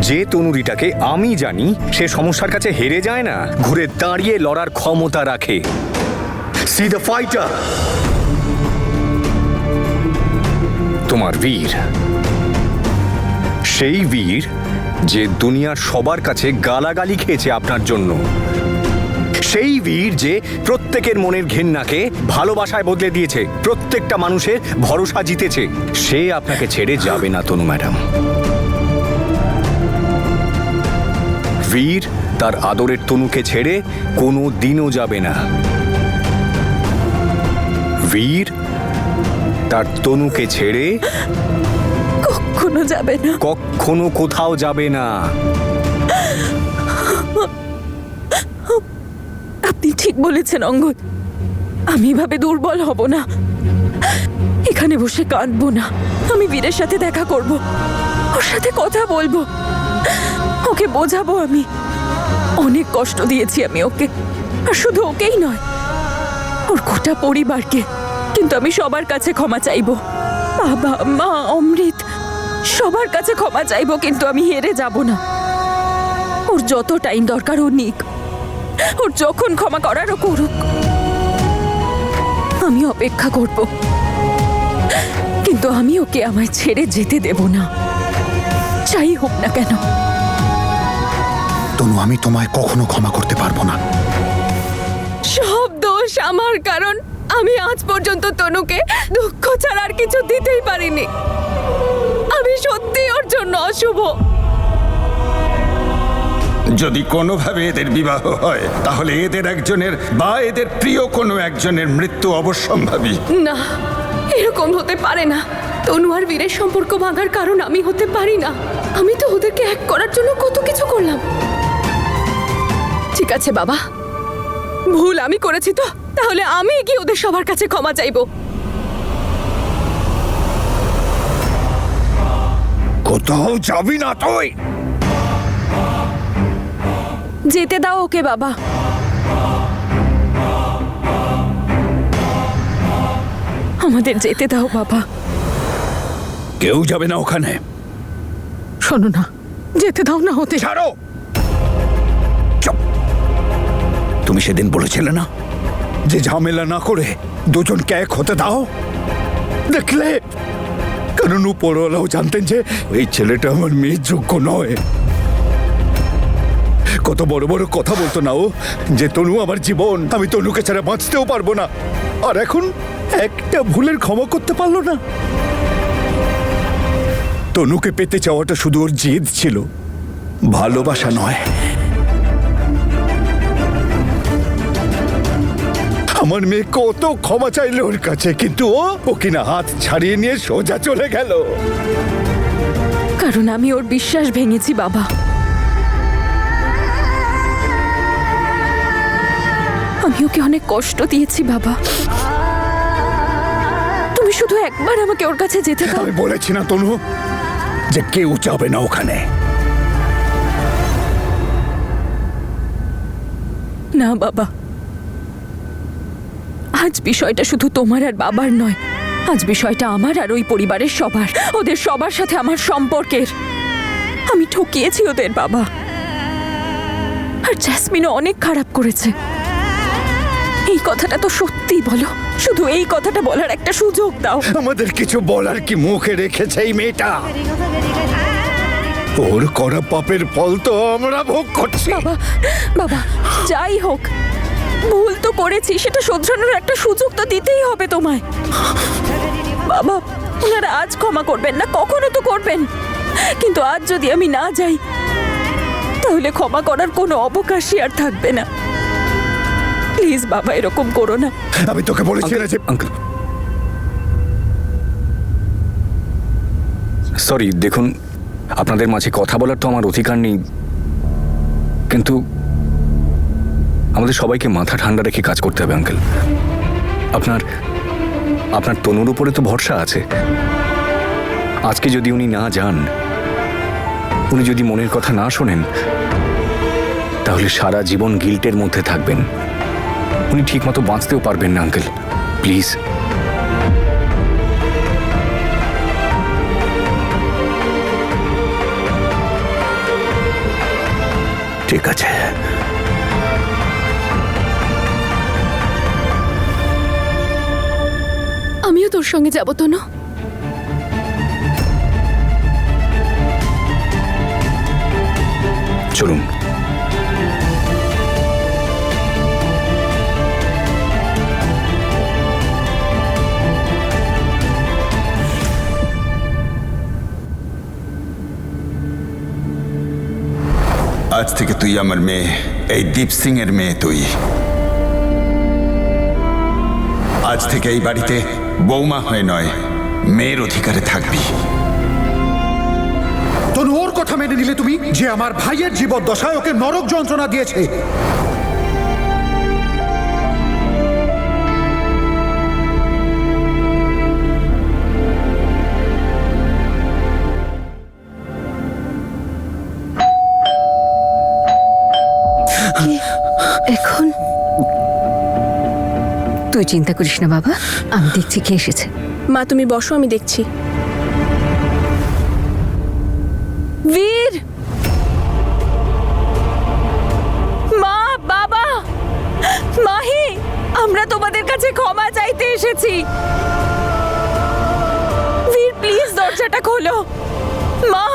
যে তনুরিটাকে আমি জানি সে সমস্যার কাছে হেরে যায় না, ঘুরে দাঁড়িয়ে লড়ার ক্ষমতা রাখে। C the fighter. তোমার বীর, সেই বীর যে দুনিয়ার সবার কাছে গালাগালি খেয়েছে আপনার জন্য, সেই বীর যে প্রত্যেকের মনের ঘেন্নাকে ভালোবাসায় বদলে দিয়েছে, প্রত্যেকটা মানুষের ভরসা জিতেছে, সে আপনাকে ছেড়ে যাবে না তনু ম্যাডাম। বীর তার আদরের তনুকে ছেড়ে কোনো দিনও যাবে না। বীর তার তনুকে ছেড়ে কখনো যাবে না, কখনো কোথাও যাবে না। আপনি ঠিক বলেছেন অঙ্গদ, আমি এভাবে দুর্বল হব না, এখানে বসে কাঁদবো না। আমি বীরের সাথে দেখা করব, ওর সাথে কথা বলবো, ওকে বোঝাবো। আমি অনেক কষ্ট দিয়েছি আমি ওকে, আর শুধু ওকেই নয়, ওর গোটা পরিবারকে। কিন্তু আমি সবার কাছে ক্ষমা চাইবো, বাবা মা অমৃত সবার কাছে ক্ষমা চাইবো, কিন্তু আমি হেরে যাব না। ওর যত টাইম দরকার ও নিক, ওর যখন ক্ষমা করার ও করুক, আমি অপেক্ষা করব, কিন্তু আমি ওকে আমায় ছেড়ে যেতে দেব না, যাই হোক না কেন। তনু, আমি তোমায় কখনো ক্ষমা করতে পারবো না। সব দোষ আমার, কারণ আমি আজ পর্যন্ত তনুকে দুঃখ ছাড়া আর কিছু দিতেই পারিনি। আমি সত্যি ওর জন্য অশুভ। যদি কোনোভাবে এদের বিবাহ হয় তাহলে এদের একজনের বা এদের প্রিয় কোনো একজনের মৃত্যু অবশ্যম্ভাবী। না, এরকম হতে পারে না। তনু আর বীরের সম্পর্ক ভাঙার কারণ আমি হতে পারি না। আমি তো ওদেরকে এক করার জন্য কত কিছু করলাম। ঠিক আছে বাবা, ভুল আমি করেছি, তো তাহলে আমি গিয়ে ওদের সবার কাছে ক্ষমা চাইবো। কোথাও যাবি না তুই। যেতে দাও ওকে বাবা। আমাদের যেতে দাও বাবা। কেউ যাবে না ওখানে। শোনো না, যেতে দাও না ওদের। ছাড়ো। চুপ। তুমি সেদিন বলেছিলে না যে ঝামেলা না করে দুজনকে এক হতে দাও? দেখলে, কারণ উপরওয়ালাও জানতেন যে এই ছেলেটা আমার মেয়ের যোগ্য নয়। কত বড় বড় কথা বলতো না ও, যে তনু আমার জীবন, আমি তনুকে ছাড়া বাঁচতেও পারবো না। আর এখন একটা ভুলের ক্ষমা করতে পারলো না। তনুকে পেতে চাওয়াটা শুধু ওর জেদ ছিল, ভালোবাসা নয়। আমার মেয়ে কত ক্ষমা চাইলো ওর কাছে, কিন্তু ও কিনা হাত ছাড়িয়ে নিয়ে সোজা চলে গেল। কারণ আমি ওর বিশ্বাস ভেঙেছি বাবা। আমি ওকে অনেক কষ্ট দিয়েছি বাবা। তুমি শুধু একবার আমাকে ওর কাছে যেতে দাও। আমি বলেছি না তনু যে কেউ যাবে না ওখানে? না বাবা, আজ বিষয়টা শুধু তোমার আর বাবার নয়, আজ বিষয়টা আমার আর ওই পরিবারের সবার, ওদের সবার সাথে আমার সম্পর্কের। আমি ঠকিয়েছি ওদের বাবা, আর জ্যাসমিনও অনেক খারাপ করেছে। এই কথাটা তো সত্যি বলো, শুধু এই কথাটা বলার একটা সুযোগ দাও। আমাদের কিছু বলার কি মুখে রেখেছে এই মেয়েটা? ওর করা পাপের ফল তো আমরা ভোগ করছি। বাবা বাবা, যাই হোক, ভুল তো করেছি, সেটা শোধরানোর একটা সুযোগ তো দিতেই হবে তোমায়। বাবা, ওনারা আজ ক্ষমা করবেন না, কখনো তো করবেন, কিন্তু আজ যদি আমি না যাই তাহলে ক্ষমা করার কোনো অবকাশই আর থাকবে না। প্লিজ বাবা, এরকম করো না। আমি তোকে বলেছি না যে আঙ্কেল, সরি, দেখুন আপনাদের মাঝে কথা বলার তো আমার অধিকার নেই, কিন্তু আমাদের সবাইকে মাথা ঠান্ডা রেখে কাজ করতে হবে আঙ্কেল। আপনার তনুর উপরে তো ভরসা আছে। আজকে যদি উনি না যান, উনি যদি মনের কথা না শোনেন, তাহলে সারা জীবন গিল্টের মধ্যে থাকবেন। উনি ঠিক মতো বাঁচতেও পারবেন না আঙ্কেল, প্লিজ। ওর সঙ্গে যাবো তনু। চলুন। আজ থেকে তুই আমার মেয়ে, এই দীপ সিং এর মেয়ে তুই। আজ থেকে এই বাড়িতে বৌমা হয়ে নয়, মেয়ের অধিকারে থাকবি। তনু, ওর কথা মেনে নিলে তুমি যে আমার ভাইয়ের জীবদ্দশায় ওকে নরক যন্ত্রণা দিয়েছে? এখন তুই চিন্তা করিস না বাবা, আমি দেখছি কে এসেছে। মা তুমি বসো, আমি দেখছি। বীর, মা, বাবা, মাহি, আমরা তোমাদের কাছে ক্ষমা চাইতে এসেছি। বীর প্লিজ দরজাটা খোলো। মা,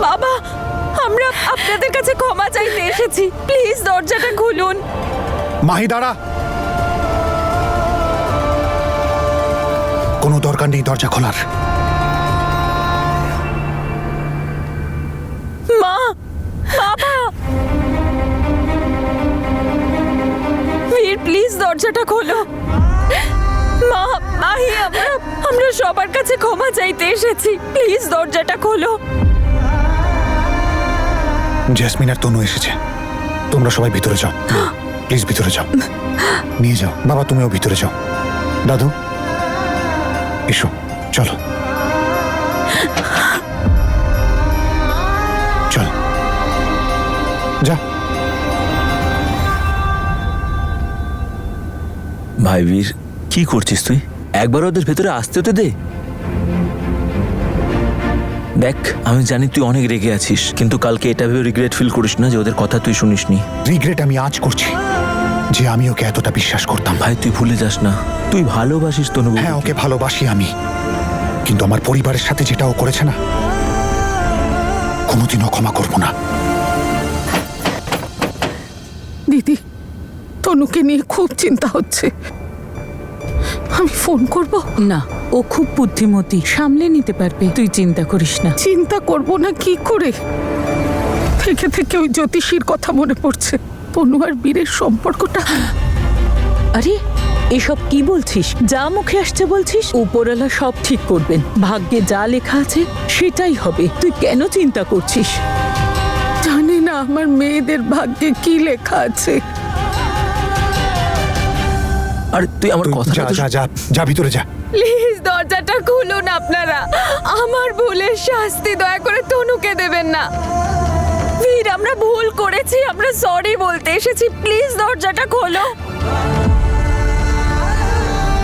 বাবা, আমরা আপনাদের কাছে ক্ষমা চাইতে এসেছি, প্লিজ দরজাটা খুলুন। মাহি দাঁড়া, কোনো দরকার নেই দরজা খোলার। মা, বাবা, বীর প্লিজ দরজাটা খোলো। মা, মাহি, আমরা সবার কাছে ক্ষমা চাইতে এসেছি, প্লিজ দরজাটা খোলো। জেসমিন আর তনু এসেছে, তোমরা সবাই ভিতরে যাও, প্লিজ ভিতরে যাও, নিয়ে যাও। বাবা তুমিও ভিতরে যাও। দাদু এসো, চলো চল, যা। ভাই বীর, কি করছিস তুই? একবার ওদের ভেতরে আসতে তো দে। দেখ, আমি জানি তুই অনেক রেগে আছিস, কিন্তু কালকে এটা ভেবে রিগ্রেট ফিল করিস না যে ওদের কথা তুই শুনিসনি। রিগ্রেট আমি আজ করছি যে আমি ওকে এতটা বিশ্বাস করতাম। ভাই তুই ভুলে যাস না, তুই ভালোবাসিস তনু। হ্যাঁ, ওকে ভালোবাসি আমি, কিন্তু আমার পরিবারের সাথে যেটা ও করেছে না, কোনোদিনও ক্ষমা করবো না। দিদি, তনুকে নিয়ে খুব চিন্তা হচ্ছে, আমি ফোন করব? না, ও খুব বুদ্ধিমতী, সামলে নিতে পারবে, তুই চিন্তা করিস না। চিন্তা করব না কি করে? থেকে থেকে ওই জ্যোতিষীর কথা মনে পড়ছে, তনু আর বীরের সম্পর্কটা। আরে এসব কি বলছিস? যা মুখে আসছে বলছিস। উপরওয়ালা সব ঠিক করবেন, ভাগ্যে যা লেখা আছে সেটাই হবে, তুই কেন চিন্তা করছিস? জানি না আমার মেয়েদের ভাগ্যে কি লেখা আছে। আর তুই আমার কথা যা যা যা যা, ভিতরে যা। প্লিজ দরজাটা খুলুন আপনারা, আমার ভুলের শাস্তি দয়া করে তনুকে দেবেন না। বীর, আমরা ভুল করেছি, আমরা সরি বলতে এসেছি, প্লিজ দরজাটা খোলো,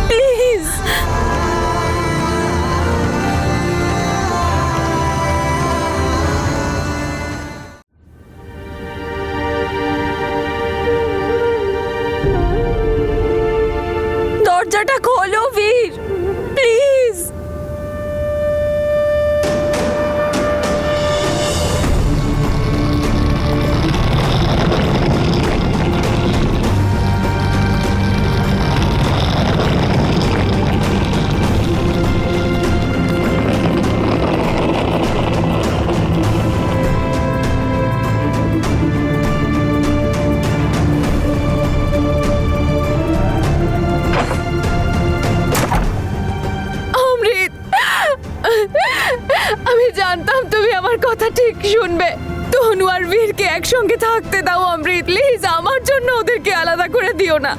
প্লিজ। দরজাটা খোলো বীর, প্লিজ। আমি জানতাম তুমি আমার কথা ঠিক শুনবে। তনু আর বীরকে একসঙ্গে থাকতে দাও অমৃত, প্লিজ। আমার জন্য ওদেরকে আলাদা করে দিও না।